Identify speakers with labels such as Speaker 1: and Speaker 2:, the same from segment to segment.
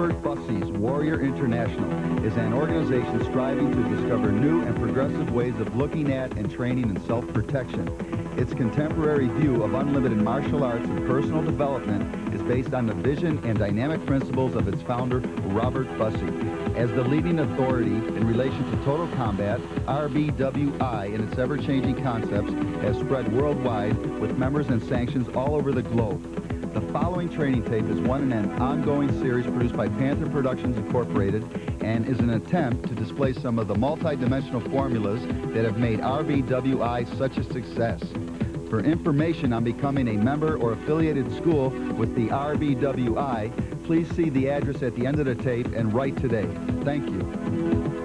Speaker 1: Robert Bussey's Warrior International is an organization striving to discover new and progressive ways of looking at and training in self-protection. Its contemporary view of unlimited martial arts and personal development is based on the vision and dynamic principles of its founder, Robert Bussey. As the leading authority in relation to total combat, RBWI and its ever-changing concepts has spread worldwide with members and sanctions all over the globe. The following training tape is one in an ongoing series produced by Panther Productions Incorporated and is an attempt to display some of the multi-dimensional formulas that have made RBWI such a success. For information on becoming a member or affiliated school with the RBWI, please see the address at the end of the tape and write today. Thank you.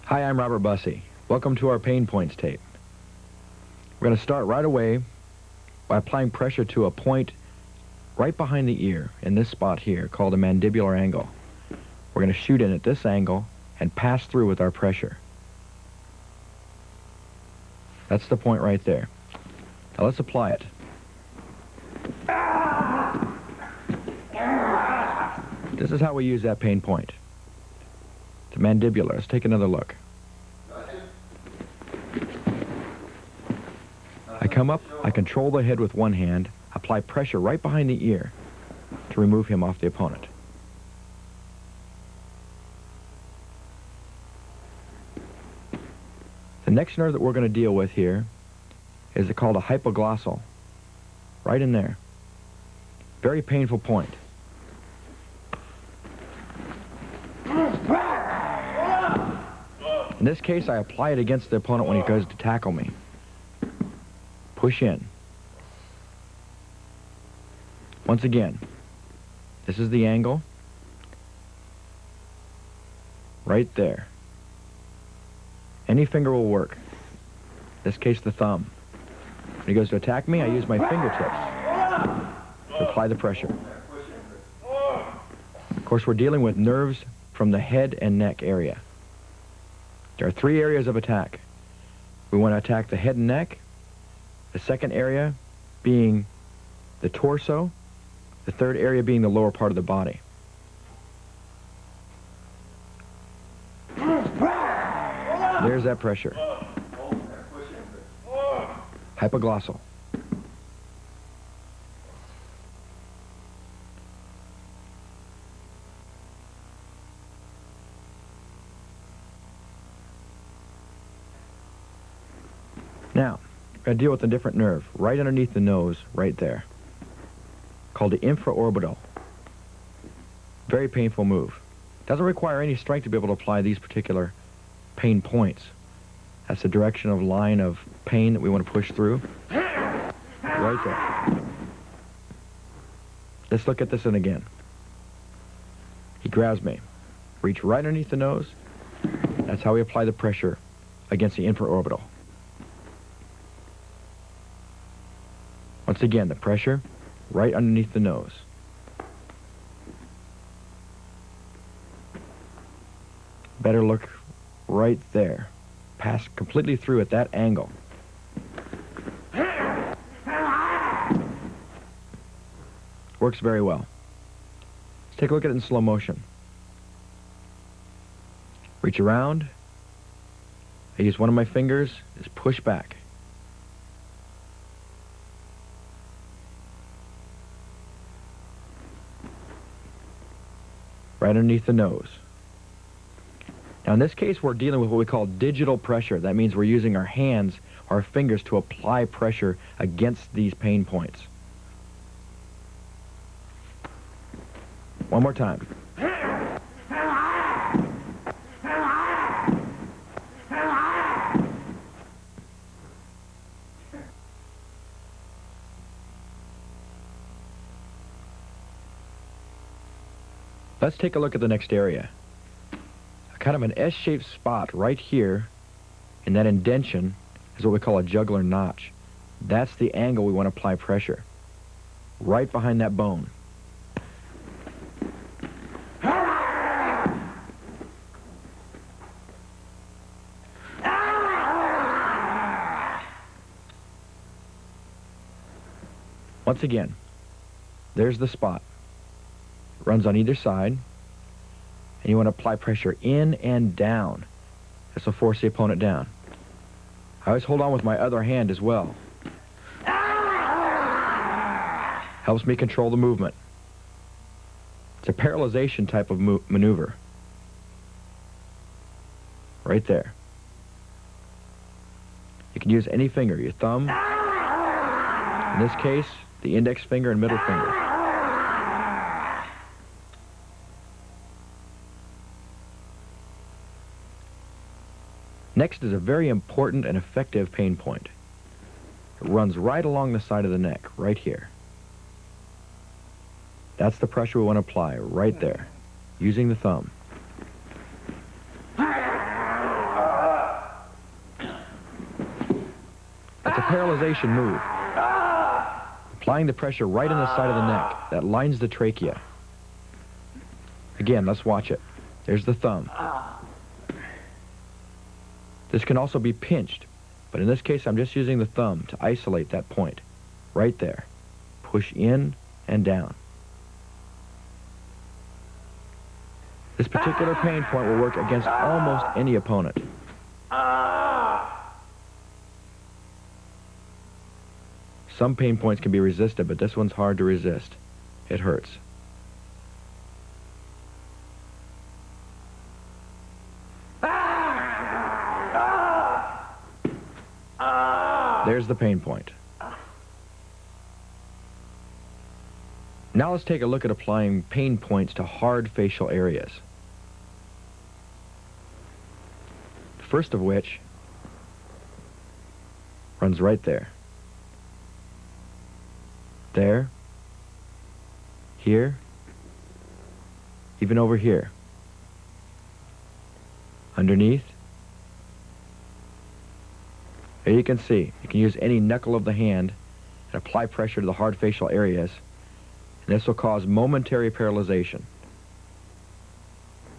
Speaker 2: Hi, I'm Robert Bussey. Welcome to our pain points tape. We're going to start right away by applying pressure to a point right behind the ear in this spot here called a mandibular angle. We're going to shoot in at this angle and pass through with our pressure. That's the point right there. Now let's apply it. This is how we use that pain point. The mandibular. Let's take another look. I come up, I control the head with one hand, apply pressure right behind the ear to remove him off the opponent. The next nerve that we're going to deal with here is called a hypoglossal. Right in there. Very painful point. In this case, I apply it against the opponent when he goes to tackle me. Push in. Once again, this is the angle. Right there. Any finger will work. In this case, the thumb. When he goes to attack me, I use my fingertips to apply the pressure. Of course, we're dealing with nerves from the head and neck area. There are three areas of attack. We want to attack the head and neck, the second area being the torso, the third area being the lower part of the body. There's that pressure. Hypoglossal. Now, we're going to deal with a different nerve, right underneath the nose, right there, called the infraorbital. Very painful move. Doesn't require any strength to be able to apply these particular pain points. That's the direction of line of pain that we want to push through. Right there. Let's look at this one again. He grabs me. Reach right underneath the nose. That's how we apply the pressure against the infraorbital. Once again, the pressure right underneath the nose. Better look right there. Pass completely through at that angle. Works very well. Let's take a look at it in slow motion. Reach around. I use one of my fingers, just push back. Right underneath the nose. Now in this case, we're dealing with what we call digital pressure. That means we're using our hands, our fingers, to apply pressure against these pain points. One more time. Let's take a look at the next area. Kind of an S-shaped spot right here in that indention is what we call a jugular notch. That's the angle we want to apply pressure. Right behind that bone. Once again, there's the spot. It runs on either side, and you want to apply pressure in and down. This will force the opponent down. I always hold on with my other hand as well. Helps me control the movement. It's a paralyzation type of maneuver. Right there. You can use any finger, your thumb, in this case, the index finger and middle finger. Next is a very important and effective pain point. It runs right along the side of the neck, right here. That's the pressure we want to apply, right there, using the thumb. That's a paralyzation move. Applying the pressure right on the side of the neck. That lines the trachea. Again, let's watch it. There's the thumb. This can also be pinched, but in this case I'm just using the thumb to isolate that point. Right there. Push in and down. This particular pain point will work against almost any opponent. Some pain points can be resisted, but this one's hard to resist. It hurts. There's the pain point. Now let's take a look at applying pain points to hard facial areas. The first of which runs right there. There, here, even over here. Underneath. There you can see, you can use any knuckle of the hand and apply pressure to the hard facial areas, and this will cause momentary paralyzation.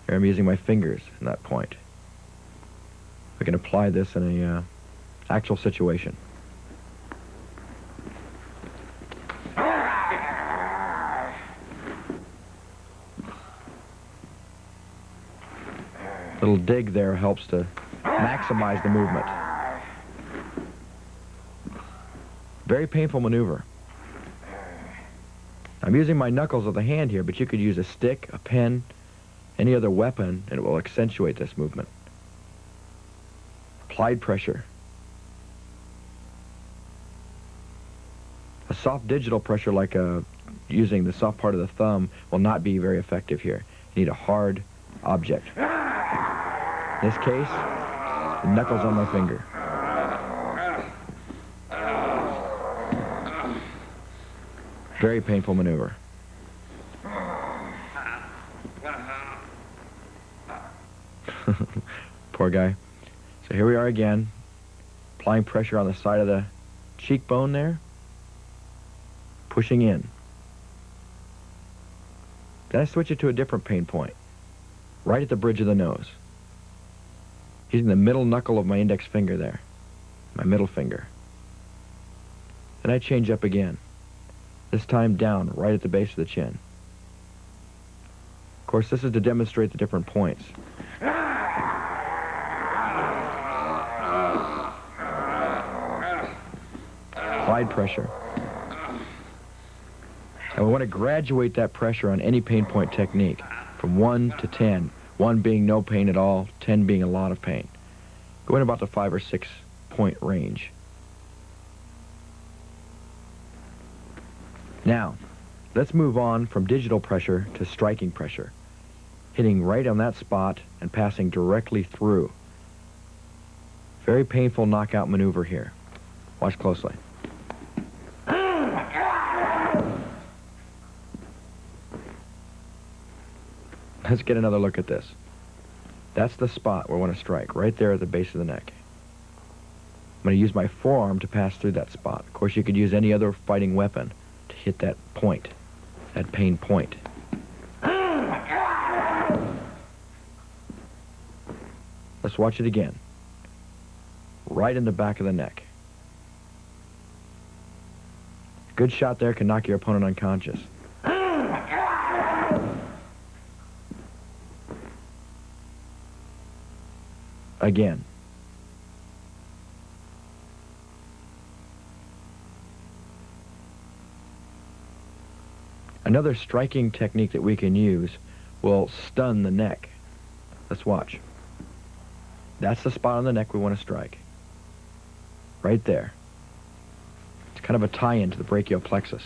Speaker 2: Here I'm using my fingers in that point. We can apply this in a actual situation. Little dig there helps to maximize the movement. Very painful maneuver. I'm using my knuckles of the hand here, but you could use a stick, a pen, any other weapon, and it will accentuate this movement. Applied pressure. A soft digital pressure like using the soft part of the thumb will not be very effective here. You need a hard object. In this case, the knuckles on my finger. Very painful maneuver. Poor guy. So here we are again, applying pressure on the side of the cheekbone there, pushing in. Then I switch it to a different pain point, right at the bridge of the nose. Using the middle knuckle of my index finger there, my middle finger. Then I change up again, this time down, right at the base of the chin. Of course, this is to demonstrate the different points. Applied pressure. And we want to graduate that pressure on any pain point technique from 1 to 10. 1 being no pain at all, 10 being a lot of pain. Go in about the 5 or 6 point range. Now, let's move on from digital pressure to striking pressure. Hitting right on that spot and passing directly through. Very painful knockout maneuver here. Watch closely. Let's get another look at this. That's the spot where I want to strike, right there at the base of the neck. I'm going to use my forearm to pass through that spot. Of course, you could use any other fighting weapon to hit that point, that pain point. Let's watch it again. Right in the back of the neck. Good shot there can knock your opponent unconscious. Again. Another striking technique that we can use will stun the neck. Let's watch. That's the spot on the neck we want to strike. Right there. It's kind of a tie-in to the brachial plexus.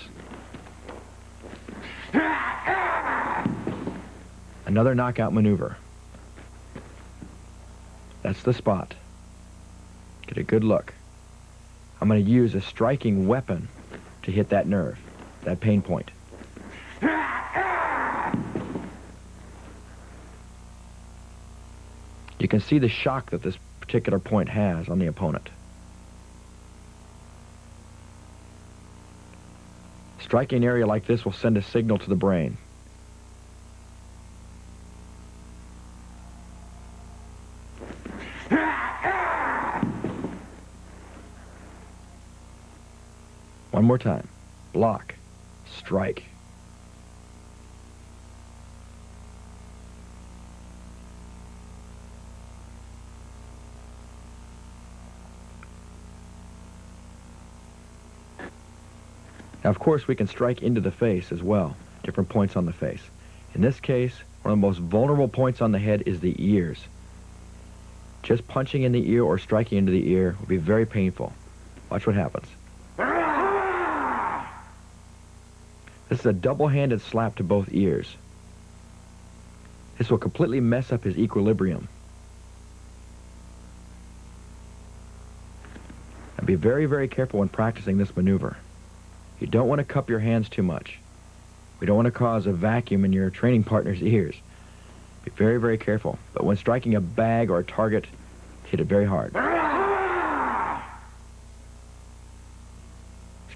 Speaker 2: Another knockout maneuver. That's the spot. Get a good look. I'm going to use a striking weapon to hit that nerve, that pain point. You can see the shock that this particular point has on the opponent. Striking an area like this will send a signal to the brain. One more time. Block. Strike. Now, of course, we can strike into the face as well, different points on the face. In this case, one of the most vulnerable points on the head is the ears. Just punching in the ear or striking into the ear will be very painful. Watch what happens. This is a double-handed slap to both ears. This will completely mess up his equilibrium. And be very, very careful when practicing this maneuver. You don't want to cup your hands too much. We don't want to cause a vacuum in your training partner's ears. Be very, very careful. But when striking a bag or a target, hit it very hard. Let's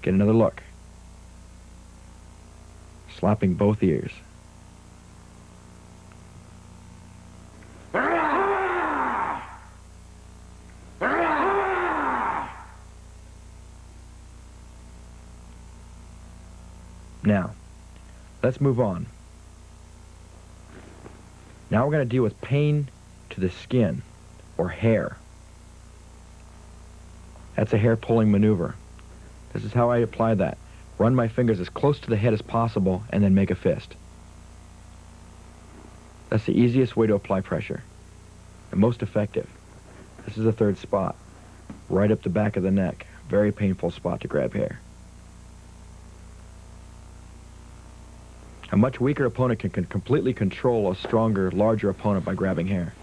Speaker 2: get another look. Slapping both ears. Now, let's move on. Now we're going to deal with pain to the skin, or hair. That's a hair pulling maneuver. This is how I apply that. Run my fingers as close to the head as possible and then make a fist. That's the easiest way to apply pressure and most effective. This is the third spot, right up the back of the neck. Very painful spot to grab hair. A much weaker opponent can completely control a stronger, larger opponent by grabbing hair.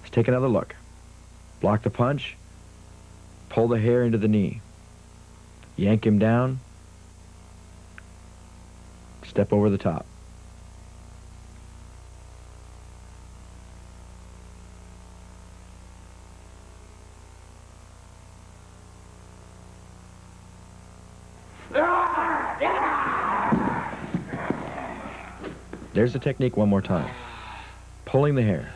Speaker 2: Let's take another look. Block the punch, pull the hair into the knee, yank him down, step over the top. There's the technique one more time. Pulling the hair.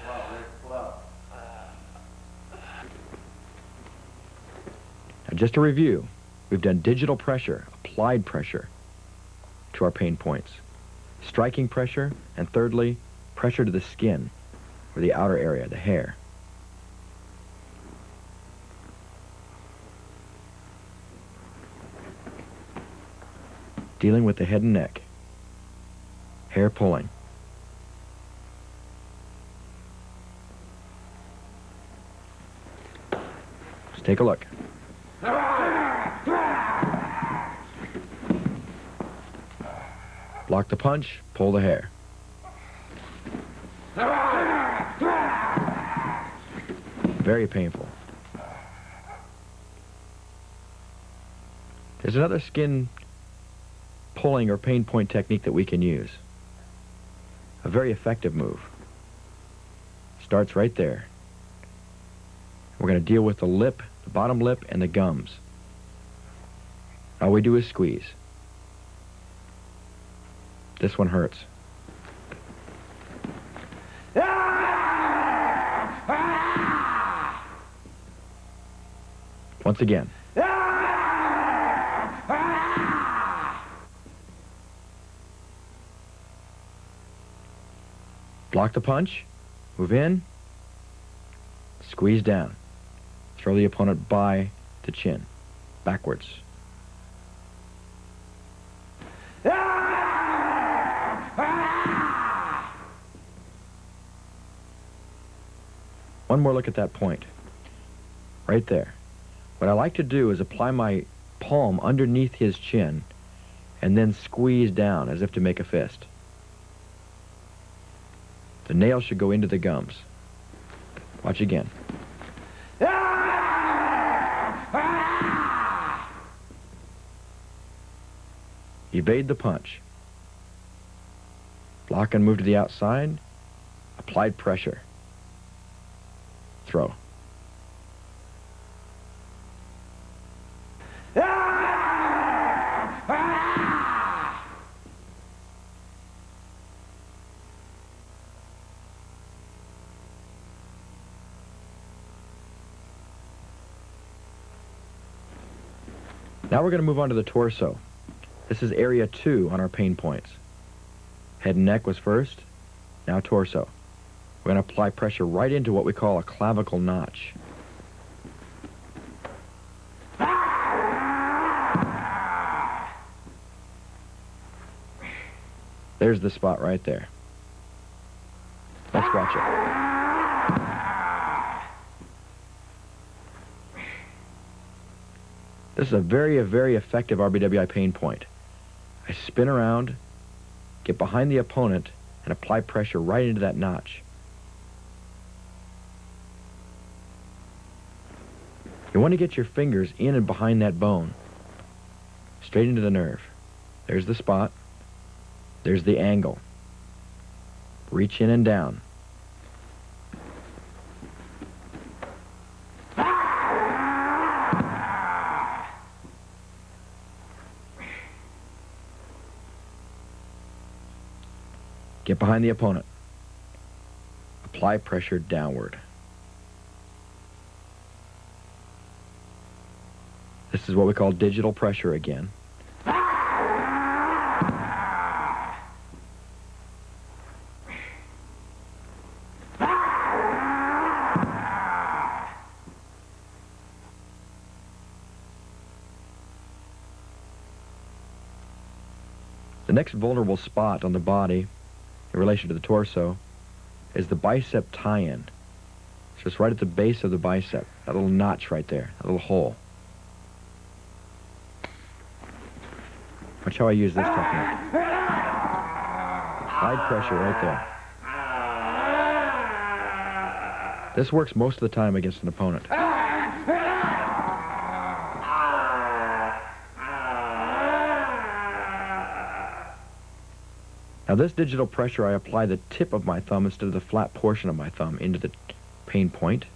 Speaker 2: Now, just to review, we've done digital pressure, applied pressure to our pain points, striking pressure, and thirdly, pressure to the skin, or the outer area, the hair. Dealing with the head and neck. Hair pulling. Let's take a look. Block the punch, pull the hair. Very painful. There's another skin pulling or pain point technique that we can use. A very effective move. Starts right there. We're going to deal with the lip, the bottom lip, and the gums. All we do is squeeze. This one hurts. Once again. Block the punch, move in, squeeze down. Throw the opponent by the chin, backwards. One more look at that point, right there. What I like to do is apply my palm underneath his chin and then squeeze down as if to make a fist. The nail should go into the gums. Watch again. Evade the punch. Block and move to the outside. Applied pressure. Throw. Now we're going to move on to the torso. This is area 2 on our pain points. Head and neck was first, now torso. We're going to apply pressure right into what we call a clavicle notch. There's the spot right there. Let's watch it. This is a very effective RBWI pain point. I spin around, get behind the opponent, and apply pressure right into that notch. You want to get your fingers in and behind that bone, straight into the nerve. There's the spot. There's the angle. Reach in and down. Get behind the opponent. Apply pressure downward. This is what we call digital pressure again. The next vulnerable spot on the body in relation to the torso is the bicep tie-in. So it's right at the base of the bicep, that little notch right there, that little hole. Watch how I use this technique. Applied pressure right there. This works most of the time against an opponent. Now this digital pressure, I apply the tip of my thumb instead of the flat portion of my thumb into the pain point.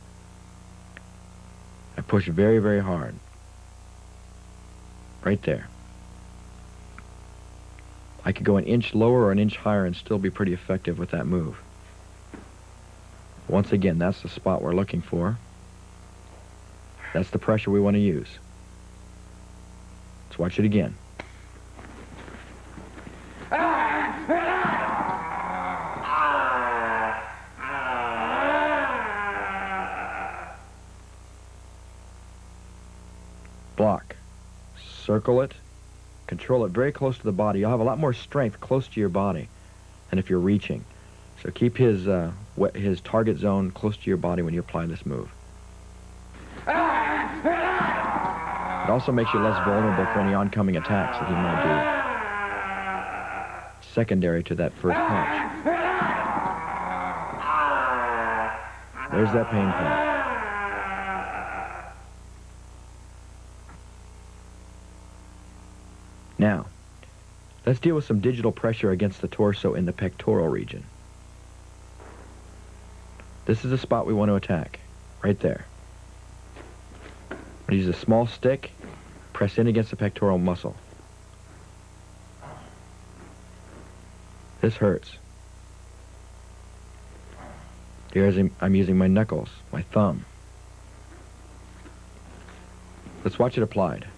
Speaker 2: I push very hard. Right there. I could go an inch lower or an inch higher and still be pretty effective with that move. Once again, that's the spot we're looking for. That's the pressure we want to use. Let's watch it again. Block. Circle it. Control it very close to the body. You'll have a lot more strength close to your body than if you're reaching. So keep his target zone close to your body when you apply this move. It also makes you less vulnerable for any oncoming attacks that he might do, secondary to that first punch. There's that pain point. Now, let's deal with some digital pressure against the torso in the pectoral region. This is the spot we want to attack, right there. Use a small stick, press in against the pectoral muscle. This hurts. Here I'm using my knuckles, my thumb. Let's watch it applied.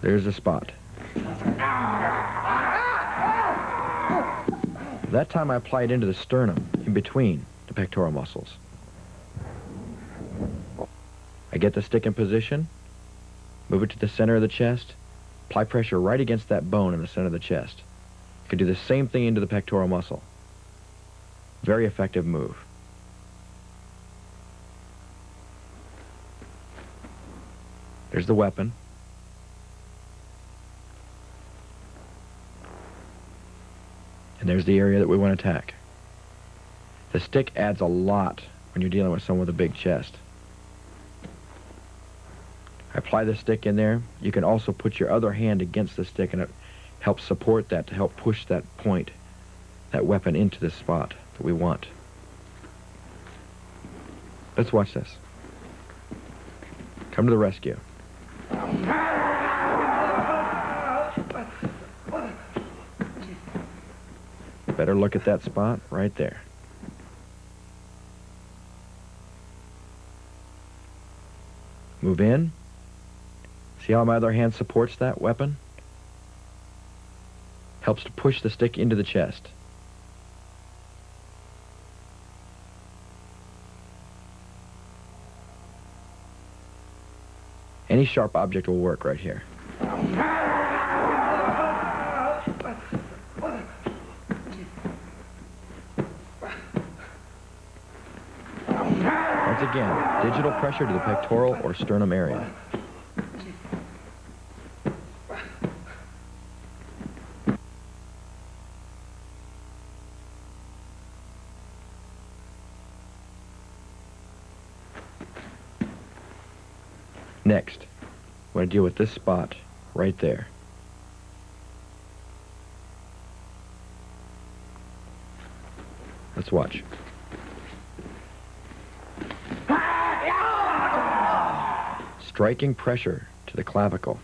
Speaker 2: There's a spot. That time I apply it into the sternum, in between the pectoral muscles. I get the stick in position, move it to the center of the chest, apply pressure right against that bone in the center of the chest. You can do the same thing into the pectoral muscle. Very effective move. There's the weapon. And there's the area that we want to attack. The stick adds a lot when you're dealing with someone with a big chest. I apply the stick in there. You can also put your other hand against the stick and it helps support that to help push that point, that weapon into the spot that we want. Let's watch this. Come to the rescue. Better look at that spot right there. Move in. See how my other hand supports that weapon? Helps to push the stick into the chest. Any sharp object will work right here. Once again, digital pressure to the pectoral or sternum area. Next, I want to deal with this spot right there. Let's watch. Striking pressure to the clavicle.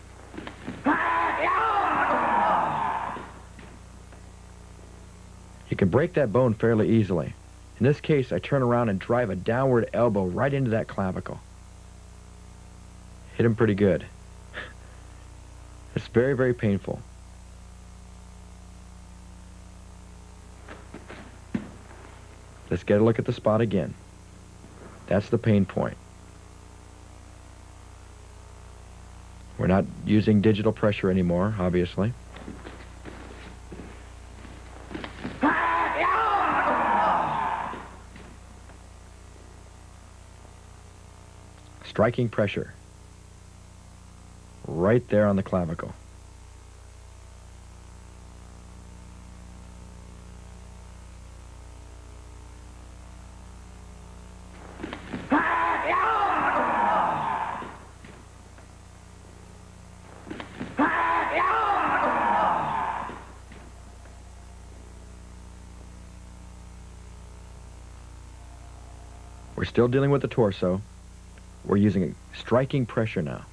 Speaker 2: You can break that bone fairly easily. In this case, I turn around and drive a downward elbow right into that clavicle. Hit him pretty good. It's very, very painful. Let's get a look at the spot again. That's the pain point. We're not using digital pressure anymore, obviously. Striking pressure. Right there on the clavicle. We're still dealing with the torso. We're using striking pressure now.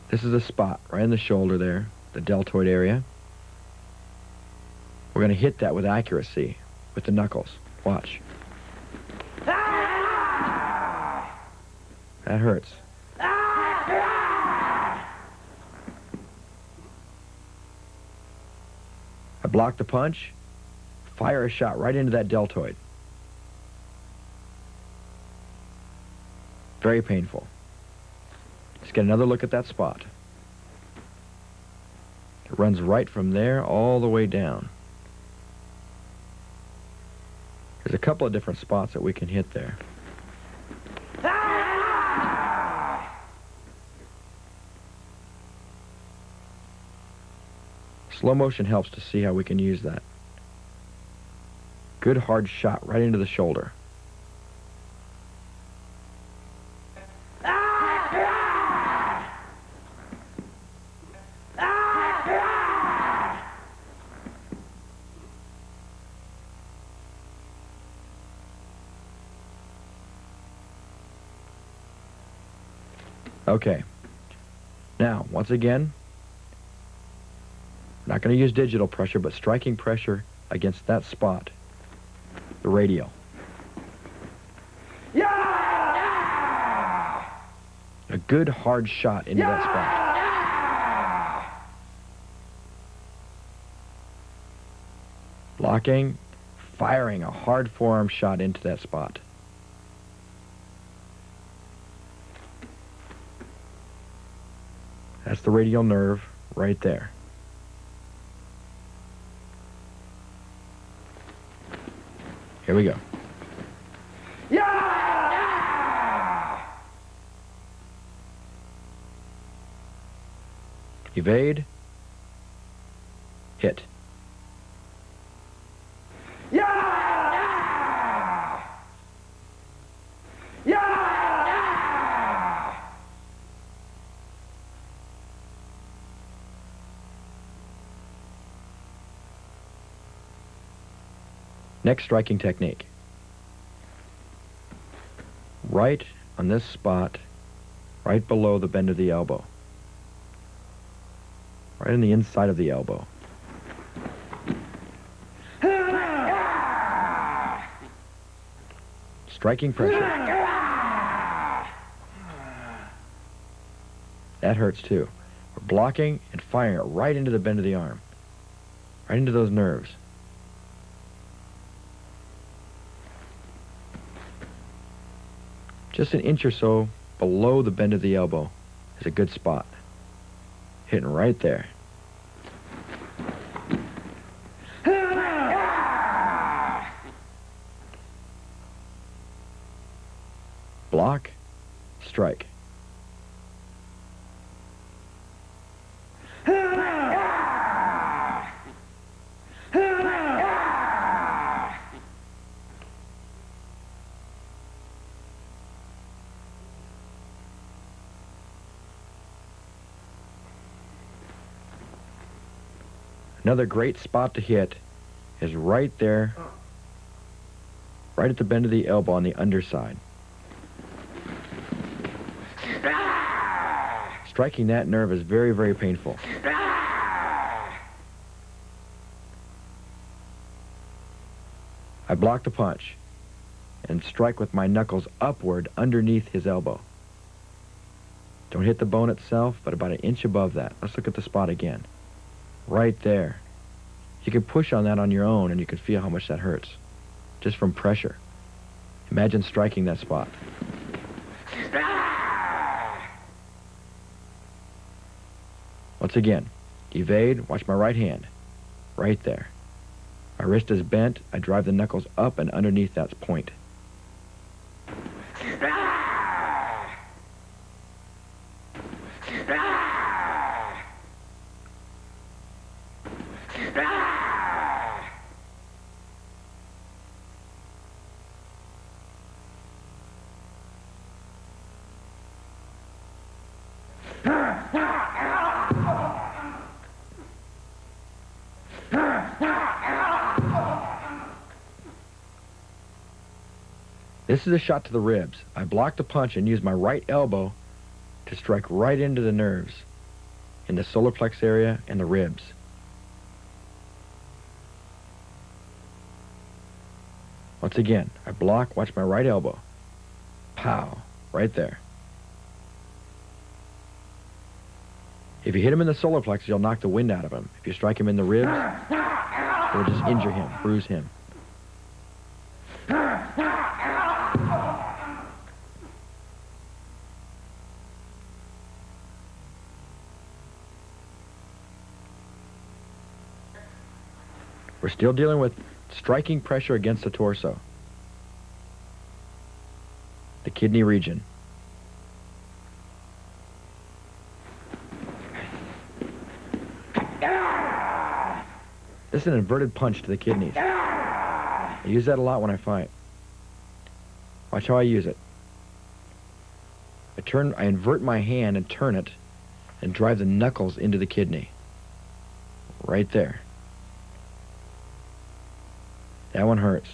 Speaker 2: This is a spot right in the shoulder there, the deltoid area. We're going to hit that with accuracy with the knuckles. Watch. That hurts. I block the punch, fire a shot right into that deltoid. Very painful. Let's get another look at that spot. It runs right from there all the way down. There's a couple of different spots that we can hit there. Slow motion helps to see how we can use that. Good hard shot right into the shoulder. Okay. Now, once again, not going to use digital pressure, but striking pressure against that spot, the radial. A good hard shot into that spot. Blocking, firing a hard forearm shot into that spot. That's the radial nerve right there. Here we go. Evade. Hit. Next striking technique. Right on this spot, right below the bend of the elbow. Right on the inside of the elbow. Striking pressure. That hurts too. We're blocking and firing it right into the bend of the arm. Right into those nerves. Just an inch or so below the bend of the elbow is a good spot. Hitting right there. Block, strike. Another great spot to hit is right there, right at the bend of the elbow on the underside. Striking that nerve is very, very painful. I block the punch and strike with my knuckles upward underneath his elbow. Don't hit the bone itself, but about an inch above that. Let's look at the spot again. Right there. You can push on that on your own and you can feel how much that hurts. Just from pressure. Imagine striking that spot. Once again, evade, watch my right hand. Right there. My wrist is bent, I drive the knuckles up and underneath that point. This is a shot to the ribs. I block the punch and use my right elbow to strike right into the nerves in the solar plex area and the ribs. Once again, I block, watch my right elbow. Pow, right there. If you hit him in the solar plexus, you'll knock the wind out of him. If you strike him in the ribs, you'll just injure him, bruise him. We're still dealing with striking pressure against the torso, the kidney region. This is an inverted punch to the kidneys. I use that a lot when I fight. Watch how I use it. I invert my hand and turn it and drive the knuckles into the kidney. Right there. That one hurts.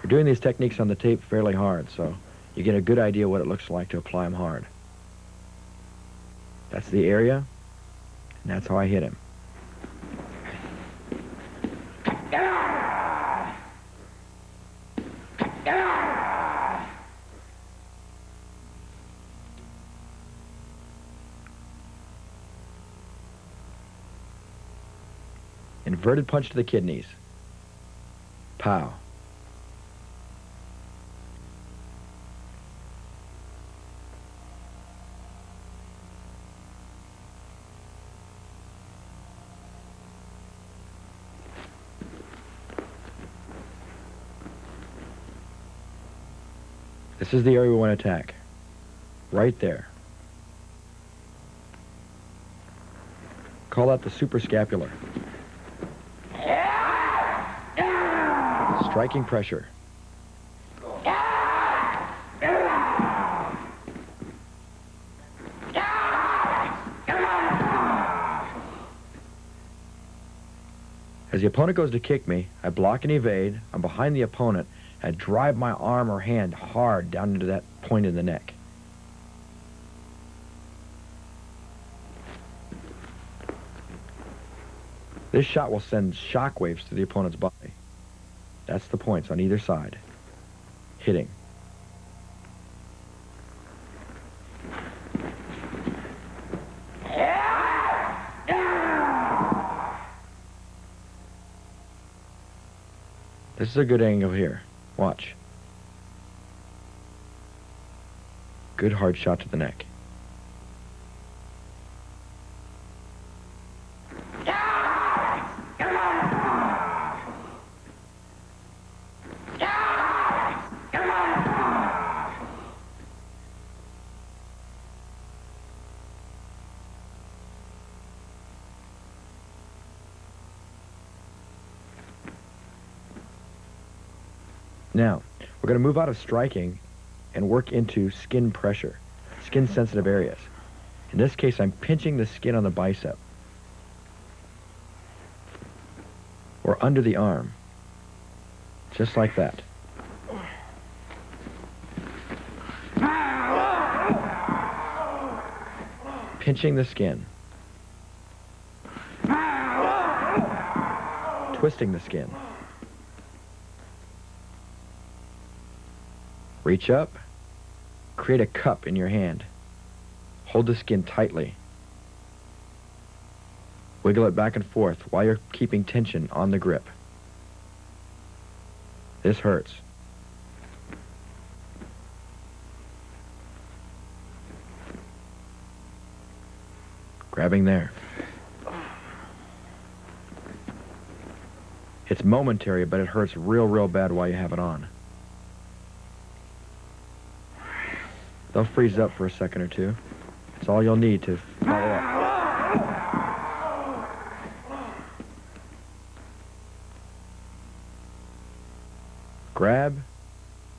Speaker 2: We're doing these techniques on the tape fairly hard, so you get a good idea what it looks like to apply them hard. That's the area, and that's how I hit him. Inverted punch to the kidneys. Pow. This is the area we want to attack. Right there. Call that the suprascapular. Striking pressure. As the opponent goes to kick me, I block and evade. I'm behind the opponent. I drive my arm or hand hard down into that point in the neck. This shot will send shock waves to the opponent's body. That's the points on either side. Hitting. This is a good angle here. Watch. Good hard shot to the neck. Now, we're going to move out of striking and work into skin pressure, skin-sensitive areas. In this case, I'm pinching the skin on the bicep or under the arm, just like that. Pinching the skin. Twisting the skin. Reach up, create a cup in your hand. Hold the skin tightly. Wiggle it back and forth while you're keeping tension on the grip. This hurts. Grabbing there. It's momentary, but it hurts real bad while you have it on. They'll freeze up for a second or two. That's all you'll need to follow up. Grab,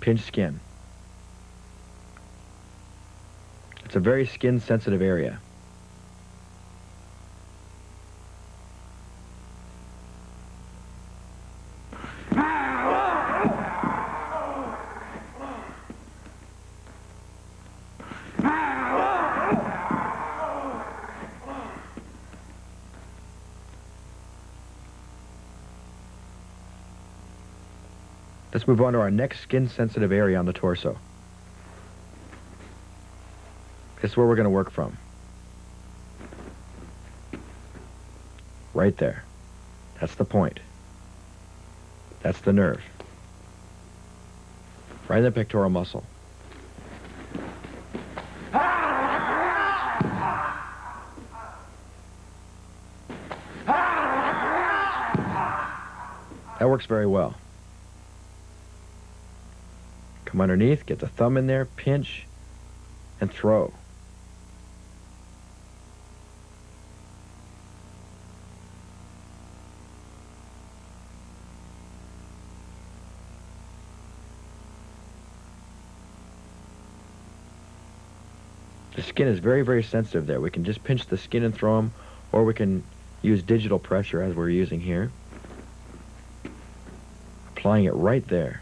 Speaker 2: pinch skin. It's a very skin-sensitive area. Let's move on to our next skin-sensitive area on the torso. This is where we're going to work from. Right there. That's the point. That's the nerve. Right in the pectoral muscle. That works very well. Come underneath, get the thumb in there, pinch, and throw. The skin is very sensitive there. We can just pinch the skin and throw them, or we can use digital pressure as we're using here. Applying it right there.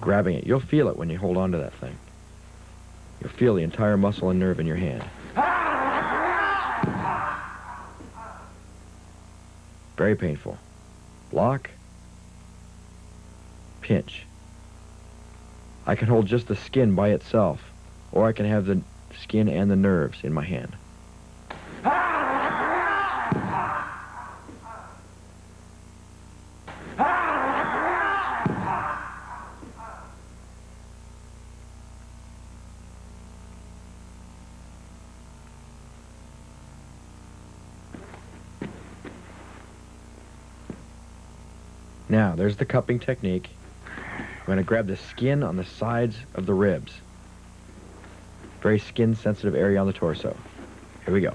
Speaker 2: grabbing it. You'll feel it when you hold on to that thing. You'll feel the entire muscle and nerve in your hand. Very painful. Block. Pinch. I can hold just the skin by itself, or I can have the skin and the nerves in my hand. Now, there's the cupping technique. I'm going to grab the skin on the sides of the ribs. Very skin-sensitive area on the torso. Here we go.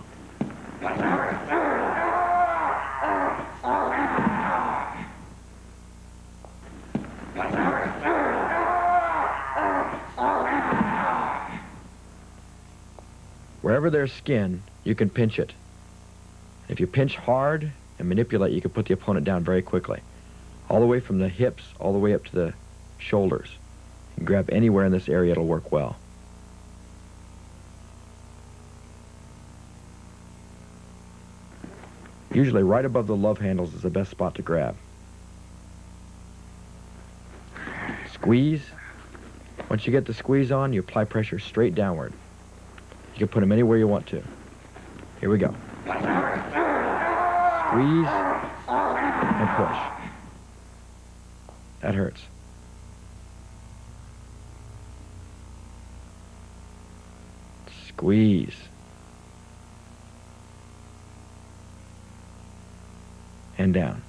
Speaker 2: Wherever there's skin, you can pinch it. If you pinch hard and manipulate, you can put the opponent down very quickly. All the way from the hips, all the way up to the shoulders. You can grab anywhere in this area, it'll work well. Usually right above the love handles is the best spot to grab. Squeeze. Once you get the squeeze on, you apply pressure straight downward. You can put them anywhere you want to. Here we go. Squeeze and push. That hurts. Squeeze. And down.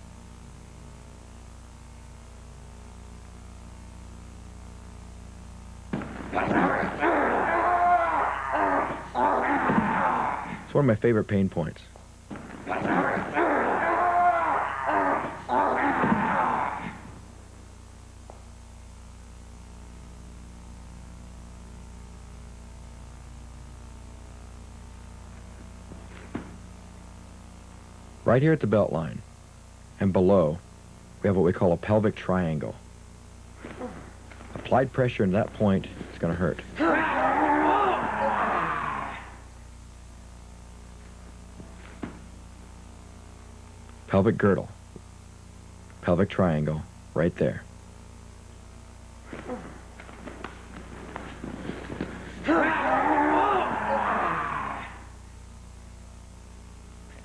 Speaker 2: It's one of my favorite pain points. Right here at the belt line and below, we have what we call a pelvic triangle. Applied pressure in that point is going to hurt. Pelvic girdle, pelvic triangle, right there.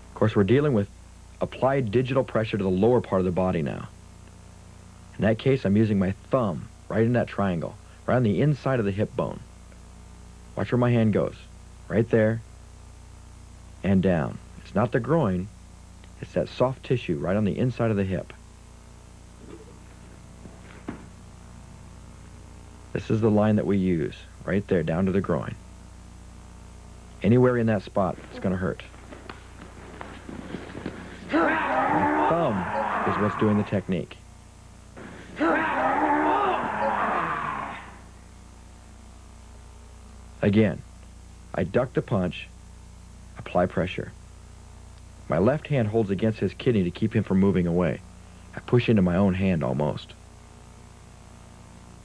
Speaker 2: Of course, we're dealing with applied digital pressure to the lower part of the body now. In that case, I'm using my thumb right in that triangle, right on the inside of the hip bone. Watch where my hand goes. Right there and down. It's not the groin, it's that soft tissue right on the inside of the hip. This is the line that we use, right there, down to the groin. Anywhere in that spot, it's going to hurt. My thumb is what's doing the technique. Again, I duck the punch, apply pressure. My left hand holds against his kidney to keep him from moving away. I push into my own hand almost.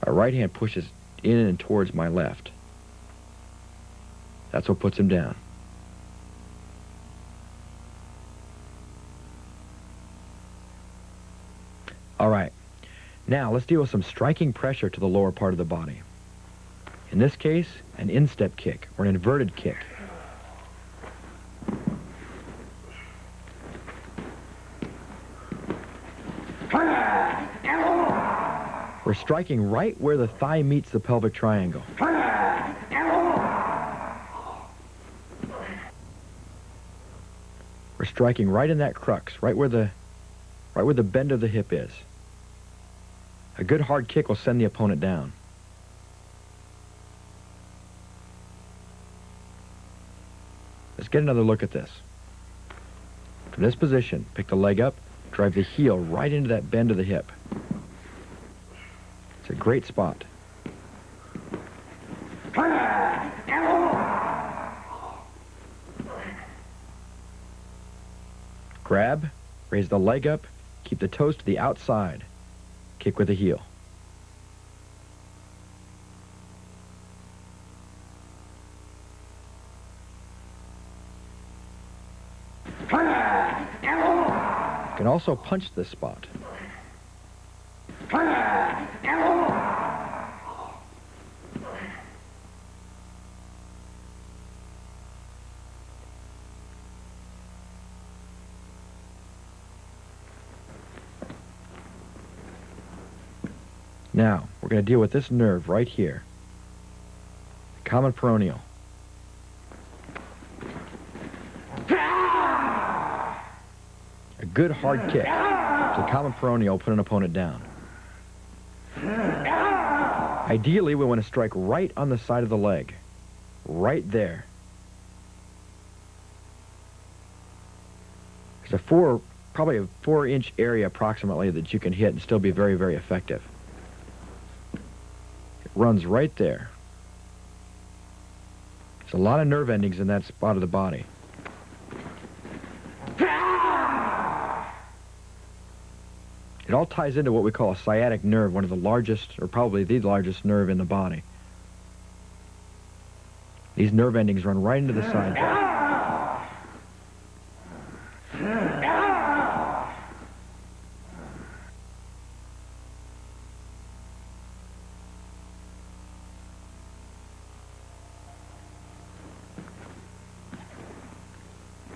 Speaker 2: My right hand pushes in and towards my left. That's what puts him down. All right, now let's deal with some striking pressure to the lower part of the body. In this case, an instep kick or an inverted kick. We're striking right where the thigh meets the pelvic triangle. We're striking right in that crux, right where the bend of the hip is. A good hard kick will send the opponent down. Let's get another look at this. From this position, pick the leg up, drive the heel right into that bend of the hip. It's a great spot. Grab, raise the leg up, keep the toes to the outside. Kick with the heel. also punch this spot. Now, we're going to deal with this nerve right here, the common peroneal. A good hard kick to the common peroneal will put an opponent down. Ideally, we want to strike right on the side of the leg, right there. There's probably a 4-inch area approximately that you can hit and still be very, very effective. Runs right there. There's a lot of nerve endings in that spot of the body. It all ties into what we call a sciatic nerve, one of the largest, or probably the largest nerve in the body. These nerve endings run right into the side there.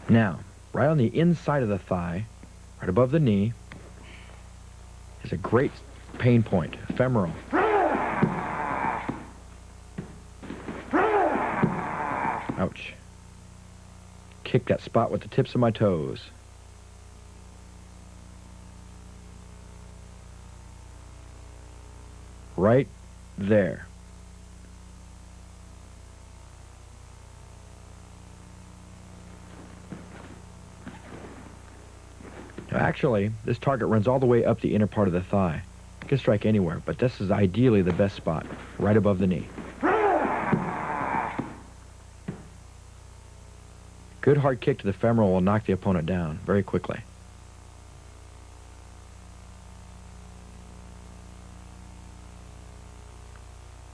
Speaker 2: Now, right on the inside of the thigh, right above the knee, is a great pain point, femoral. Ouch. Kick that spot with the tips of my toes. Right there. Now, actually, this target runs all the way up the inner part of the thigh. You can strike anywhere, but this is ideally the best spot, right above the knee. Good hard kick to the femoral will knock the opponent down very quickly.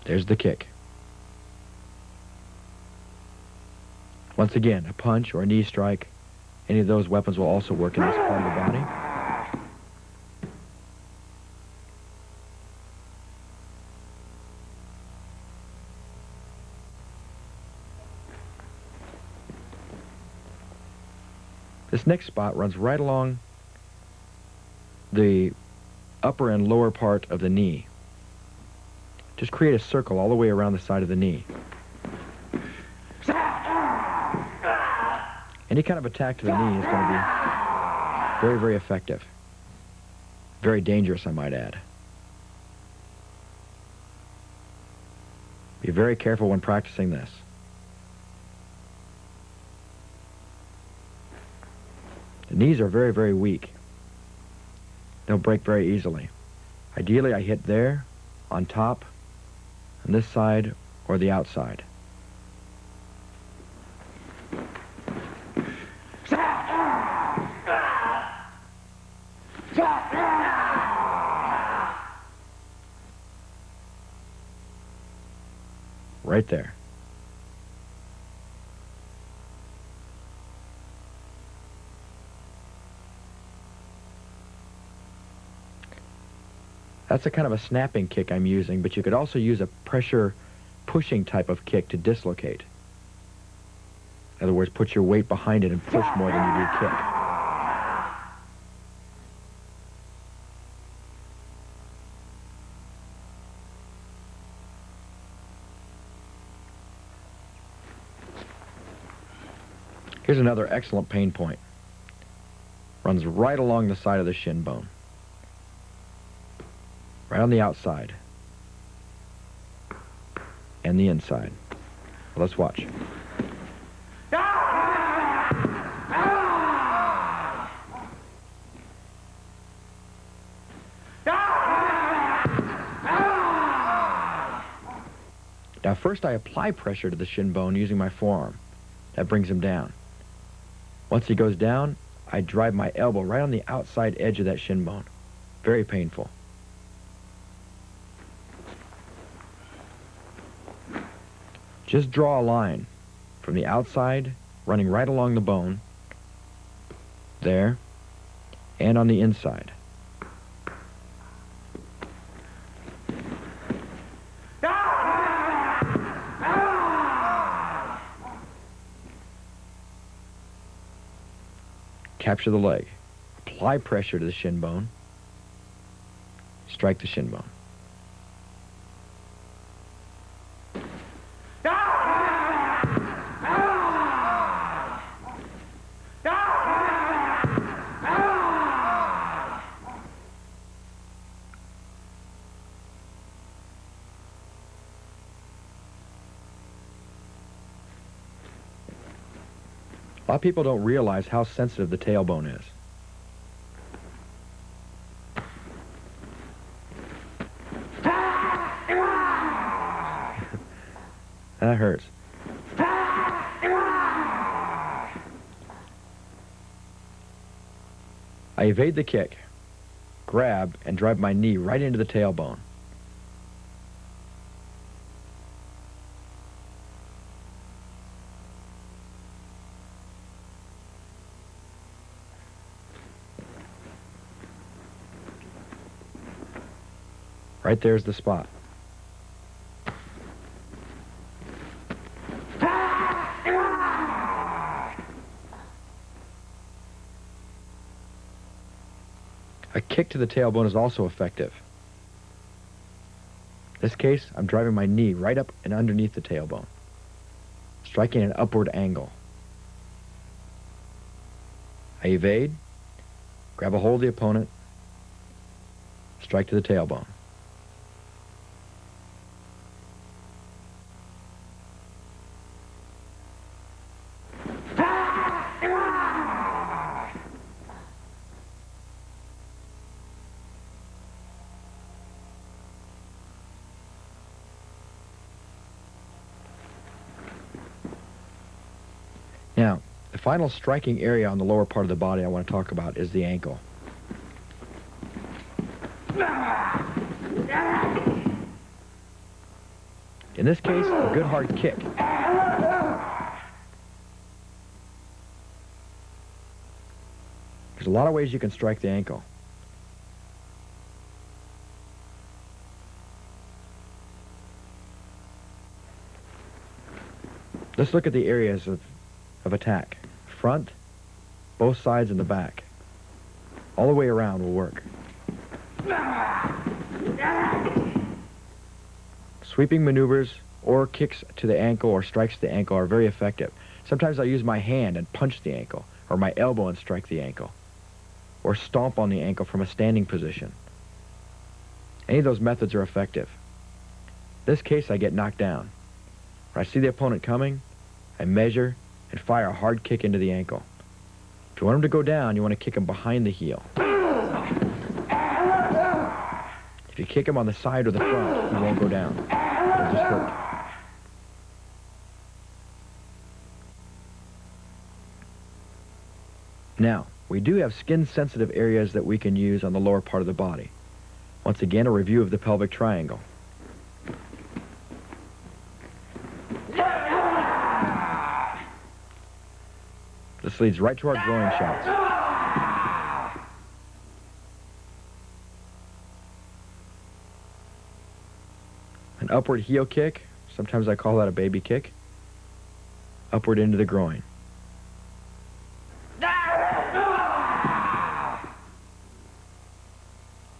Speaker 2: There's the kick. Once again, a punch or a knee strike, any of those weapons will also work in this part of the body. This next spot runs right along the upper and lower part of the knee. Just create a circle all the way around the side of the knee. Any kind of attack to the knee is going to be very, very effective. Very dangerous, I might add. Be very careful when practicing this. The knees are very, very weak. They'll break very easily. Ideally, I hit there, on top, on this side, or the outside. Right there. That's a kind of a snapping kick I'm using, but you could also use a pressure pushing type of kick to dislocate. In other words, put your weight behind it and push more than you do kick. Here's another excellent pain point. Runs right along the side of the shin bone. Right on the outside. And the inside. Well, let's watch. Now first I apply pressure to the shin bone using my forearm. That brings him down. Once he goes down, I drive my elbow right on the outside edge of that shin bone. Very painful. Just draw a line from the outside, running right along the bone, there, and on the inside. Capture the leg. Apply pressure to the shin bone. Strike the shin bone. A lot of people don't realize how sensitive the tailbone is. That hurts. I evade the kick, grab, and drive my knee right into the tailbone. Right there's the spot. A kick to the tailbone is also effective. In this case, I'm driving my knee right up and underneath the tailbone, striking an upward angle. I evade, grab a hold of the opponent, strike to the tailbone. Now, the final striking area on the lower part of the body I want to talk about is the ankle. In this case, a good hard kick. There's a lot of ways you can strike the ankle. Let's look at the areas of attack. Front, both sides, and the back. All the way around will work. Sweeping maneuvers or kicks to the ankle or strikes to the ankle are very effective. Sometimes I use my hand and punch the ankle, or my elbow and strike the ankle, or stomp on the ankle from a standing position. Any of those methods are effective. In this case, I get knocked down. When I see the opponent coming, I measure and fire a hard kick into the ankle. If you want him to go down, you want to kick him behind the heel. If you kick him on the side or the front, he won't go down. It'll just hurt. Now, we do have skin-sensitive areas that we can use on the lower part of the body. Once again, a review of the pelvic triangle. This leads right to our groin shots. An upward heel kick, sometimes I call that a baby kick, upward into the groin.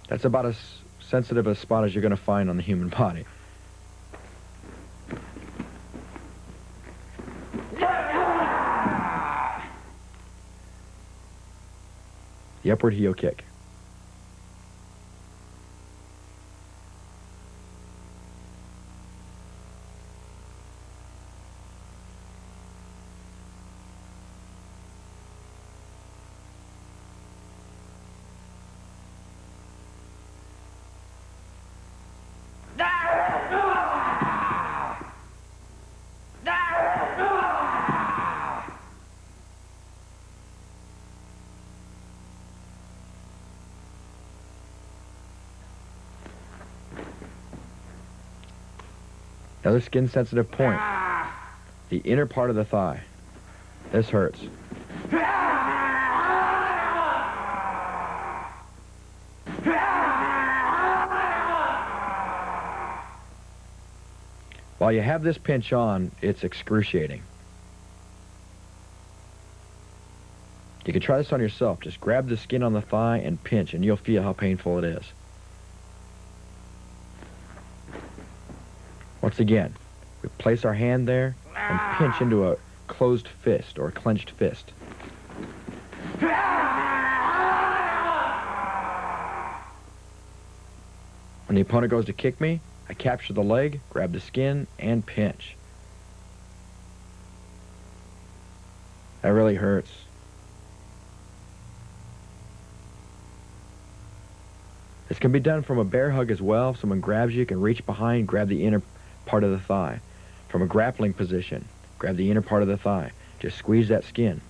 Speaker 2: That's about as sensitive a spot as you're going to find on the human body. The upward heel kick. Another skin-sensitive point, the inner part of the thigh. This hurts. While you have this pinch on, it's excruciating. You can try this on yourself. Just grab the skin on the thigh and pinch, and you'll feel how painful it is. Once again, we place our hand there and pinch into a closed fist or a clenched fist. When the opponent goes to kick me, I capture the leg, grab the skin, and pinch. That really hurts. This can be done from a bear hug as well. If someone grabs you, you can reach behind, grab the inner part of the thigh. From a grappling position, grab the inner part of the thigh. Just squeeze that skin.